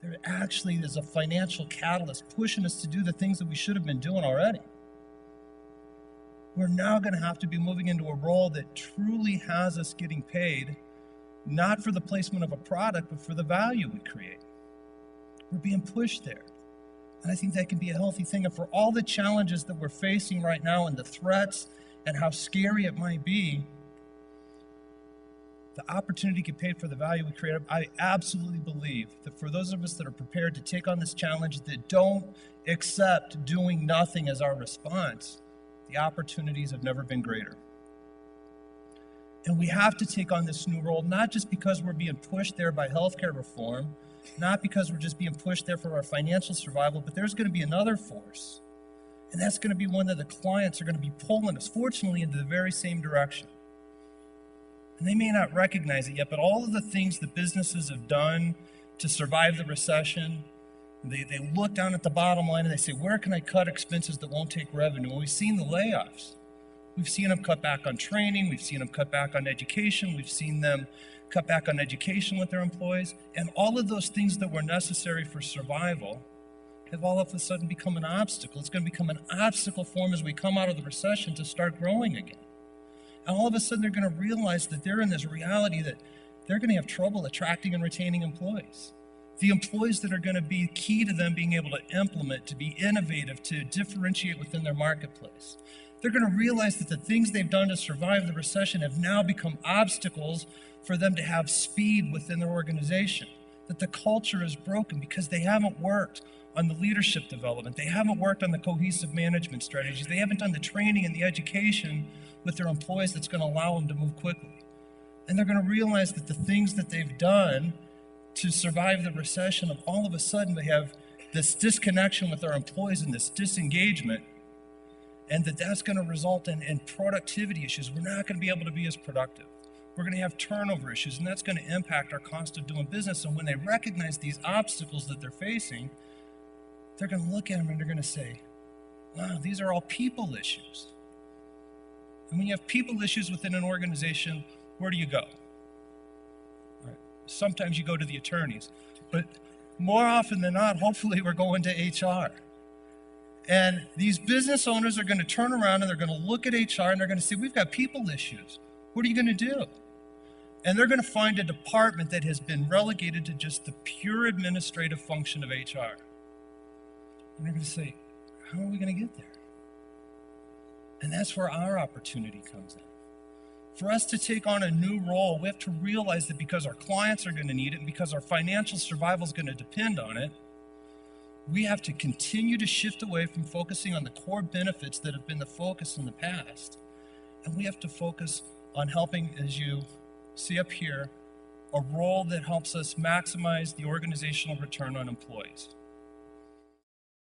There actually is a financial catalyst pushing us to do the things that we should have been doing already. We're now going to have to be moving into a role that truly has us getting paid, not for the placement of a product, but for the value we create. We're being pushed there. And I think that can be a healthy thing. And for all the challenges that we're facing right now and the threats and how scary it might be, the opportunity to get paid for the value we create, I absolutely believe that for those of us that are prepared to take on this challenge, that don't accept doing nothing as our response, the opportunities have never been greater. And we have to take on this new role, not just because we're being pushed there by healthcare reform, not because we're just being pushed there for our financial survival, but there's going to be another force. And that's going to be one that the clients are going to be pulling us, fortunately, into the very same direction. And they may not recognize it yet, but all of the things that businesses have done to survive the recession, they look down at the bottom line and they say, where can I cut expenses that won't take revenue? And we've seen the layoffs. We've seen them cut back on training. We've seen them cut back on education. We've seen them cut back on education with their employees. And all of those things that were necessary for survival have all of a sudden become an obstacle. It's going to become an obstacle for them as we come out of the recession to start growing again. And all of a sudden, they're going to realize that they're in this reality that they're going to have trouble attracting and retaining employees. The employees that are going to be key to them being able to implement, to be innovative, to differentiate within their marketplace. They're going to realize that the things they've done to survive the recession have now become obstacles for them to have speed within their organization. That the culture is broken because they haven't worked on the leadership development. They haven't worked on the cohesive management strategies. They haven't done the training and the education with their employees that's going to allow them to move quickly. And they're going to realize that the things that they've done to survive the recession, all of a sudden they have this disconnection with their employees and this disengagement, and that's going to result in productivity issues. We're not going to be able to be as productive. We're going to have turnover issues, and that's going to impact our cost of doing business. And when they recognize these obstacles that they're facing, they're going to look at them and they're going to say, wow, these are all people issues. And when you have people issues within an organization, where do you go? Right. Sometimes you go to the attorneys, but more often than not, hopefully we're going to HR. And these business owners are going to turn around and they're going to look at HR and they're going to say, we've got people issues. What are you going to do? And they're going to find a department that has been relegated to just the pure administrative function of HR. And they're going to say, how are we going to get there? And that's where our opportunity comes in. For us to take on a new role, we have to realize that because our clients are going to need it and because our financial survival is going to depend on it, we have to continue to shift away from focusing on the core benefits that have been the focus in the past. And we have to focus on helping, as you see up here, a role that helps us maximize the organizational return on employees.